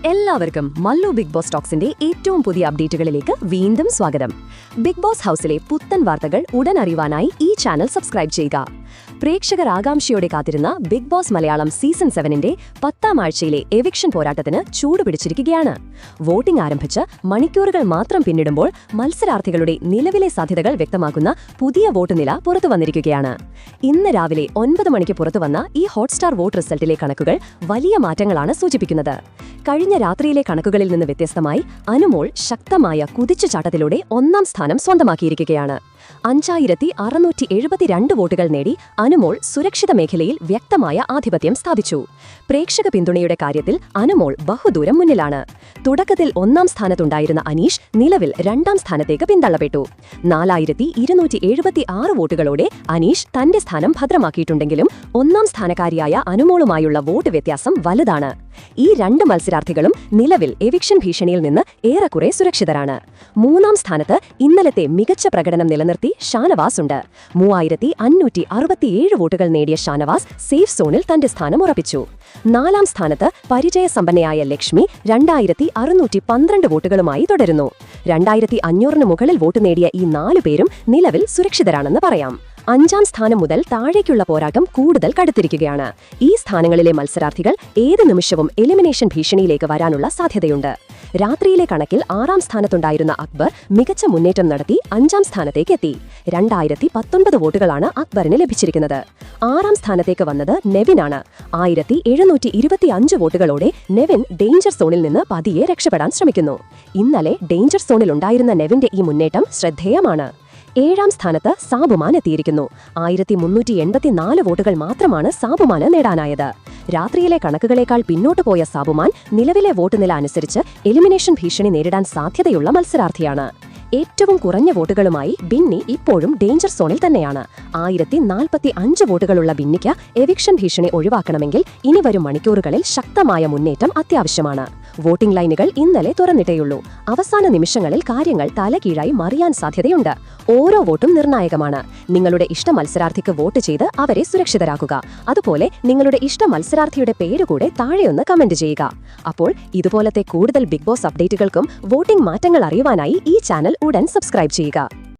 എല്ലാവർക്കും Mallu big boss ടോക്സിന്റെ ഏറ്റവും പുതിയ അപ്ഡേറ്റുകളിലേക്ക് വീണ്ടും സ്വാഗതം. ബിഗ് ബോസ് ഹൗസിലെ പുത്തൻ വാർത്തകൾ ഉടൻ അറിയുവാനായി ഈ ചാനൽ സബ്സ്ക്രൈബ് ചെയ്യുക. പ്രേക്ഷകർ ആകാംക്ഷയോടെ കാത്തിരുന്ന ബിഗ് ബോസ് മലയാളം സീസൺ 7ന്റെ 10ാം ആഴ്ചയിലെ എവിക്ഷൻ പോരാട്ടത്തിന് ചൂടുപിടിച്ചിരിക്കുകയാണ്. വോട്ടിംഗ് ആരംഭിച്ച് മണിക്കൂറുകൾ മാത്രം പിന്നിടുമ്പോൾ മത്സരാർത്ഥികളുടെ നിലവിലെ സാധ്യതകൾ വ്യക്തമാക്കുന്ന പുതിയ വോട്ട് നില പുറത്തുവന്നിരിക്കുകയാണ്. ഇന്ന് രാവിലെ 9 മണിക്ക് പുറത്തുവന്ന ഈ ഹോട്ട്സ്റ്റാർ വോട്ട് റിസൾട്ടിലെ കണക്കുകൾ വലിയ മാറ്റങ്ങളാണ് സൂചിപ്പിക്കുന്നത്. കഴിഞ്ഞ രാത്രിയിലെ കണക്കുകളിൽ നിന്ന് വ്യത്യസ്തമായി അനുമോൾ ശക്തമായ കുതിച്ചുചാട്ടത്തിലൂടെ 1ാം സ്ഥാനം സ്വന്തമാക്കിയിരിക്കുകയാണ്. 5672 വോട്ടുകൾ നേടി അനുമോൾ സുരക്ഷിത മേഖലയിൽ വ്യക്തമായ ആധിപത്യം സ്ഥാപിച്ചു. പ്രേക്ഷക പിന്തുണയുടെ കാര്യത്തിൽ അനുമോൾ ബഹുദൂരം മുന്നിലാണ്. തുടക്കത്തിൽ 1ാം സ്ഥാനത്തുണ്ടായിരുന്ന അനീഷ് നിലവിൽ 2ാം സ്ഥാനത്തേക്ക് പിന്തള്ളപ്പെട്ടു. 4276 വോട്ടുകളോടെ അനീഷ് തന്റെ സ്ഥാനം ഭദ്രമാക്കിയിട്ടുണ്ടെങ്കിലും 1ാം സ്ഥാനക്കാരിയായ അനുമോളുമായുള്ള വോട്ട് വ്യത്യാസം വലുതാണ്. ഈ രണ്ട് മത്സരാർത്ഥികളും നിലവിൽ എവിക്ഷൻ ഭീഷണിയിൽ നിന്ന് ഏറെക്കുറെ സുരക്ഷിതരാണ്. 3ാം സ്ഥാനത്ത് ഇന്നലത്തെ മികച്ച പ്രകടനം നിലനിർത്തി ഷാനവാസ് ഉണ്ട്. 3567 വോട്ടുകൾ നേടിയ ഷാനവാസ് സേഫ് സോണിൽ തന്റെ സ്ഥാനം ഉറപ്പിച്ചു. 4ാം സ്ഥാനത്ത് പരിചയസമ്പന്നയായ ലക്ഷ്മി 2612 വോട്ടുകളുമായി തുടരുന്നു. 2500 മുകളിൽ വോട്ട് നേടിയ ഈ 4 പേരും നിലവിൽ സുരക്ഷിതരാണെന്ന് പറയാം. 5ാം സ്ഥാനം മുതൽ താഴേക്കുള്ള പോരാട്ടം കൂടുതൽ കടുത്തിരിക്കുകയാണ്. ഈ സ്ഥാനങ്ങളിലെ മത്സരാർത്ഥികൾ ഏത് നിമിഷവും എലിമിനേഷൻ ഭീഷണിയിലേക്ക് വരാനുള്ള സാധ്യതയുണ്ട്. രാത്രിയിലെ കണക്കിൽ 6ാം സ്ഥാനത്തുണ്ടായിരുന്ന അക്ബർ മികച്ച മുന്നേറ്റം നടത്തി 5ാം സ്ഥാനത്തേക്ക് എത്തി. 2019 വോട്ടുകളാണ് അക്ബറിന് ലഭിച്ചിരിക്കുന്നത്. 6ാം സ്ഥാനത്തേക്ക് വന്നത് നെവിനാണ്. 1725 വോട്ടുകളോടെ നെവിൻ ഡേഞ്ചർ സോണിൽ നിന്ന് പതിയെ രക്ഷപ്പെടാൻ ശ്രമിക്കുന്നു. ഇന്നലെ ഡേഞ്ചർ സോണിൽ ഉണ്ടായിരുന്ന നെവിന്റെ ഈ മുന്നേറ്റം ശ്രദ്ധേയമാണ്. 7ാം സ്ഥാനത്ത് സാബുമാൻ എത്തിയിരിക്കുന്നു. 1384 വോട്ടുകൾ മാത്രമാണ് സാബുമാന് നേടാനായത്. രാത്രിയിലെ കണക്കുകളേക്കാൾ പിന്നോട്ടു പോയ സാബുമാൻ നിലവിലെ വോട്ട് നില അനുസരിച്ച് എലിമിനേഷൻ ഭീഷണി നേരിടാൻ സാധ്യതയുള്ള മത്സരാർത്ഥിയാണ്. ഏറ്റവും കുറഞ്ഞ വോട്ടുകളുമായി ബിന്നി ഇപ്പോഴും ഡേഞ്ചർ സോണിൽ തന്നെയാണ്. 1045 വോട്ടുകളുള്ള ബിന്നിക്ക് എവിക്ഷൻ ഭീഷണി ഒഴിവാക്കണമെങ്കിൽ ഇനി വരും മണിക്കൂറുകളിൽ ശക്തമായ മുന്നേറ്റം അത്യാവശ്യമാണ്. വോട്ടിംഗ് ലൈനുകൾ ഇന്നലെ തുറന്നിട്ടേയുള്ളൂ. അവസാന നിമിഷങ്ങളിൽ കാര്യങ്ങൾ തലകീഴായി മറിയാൻ സാധ്യതയുണ്ട്. ഓരോ വോട്ടും നിർണായകമാണ്. നിങ്ങളുടെ ഇഷ്ട മത്സരാർത്ഥിക്ക് വോട്ട് ചെയ്ത് അവരെ സുരക്ഷിതരാക്കുക. അതുപോലെ നിങ്ങളുടെ ഇഷ്ട മത്സരാർത്ഥിയുടെ പേരുകൂടെ താഴെയൊന്ന് കമന്റ് ചെയ്യുക. അപ്പോൾ ഇതുപോലത്തെ കൂടുതൽ ബിഗ് ബോസ് അപ്ഡേറ്റുകൾക്കും വോട്ടിംഗ് മാറ്റങ്ങൾ അറിയുവാനായി ഈ ചാനൽ ഉടൻ സബ്സ്ക്രൈബ് ചെയ്യുക.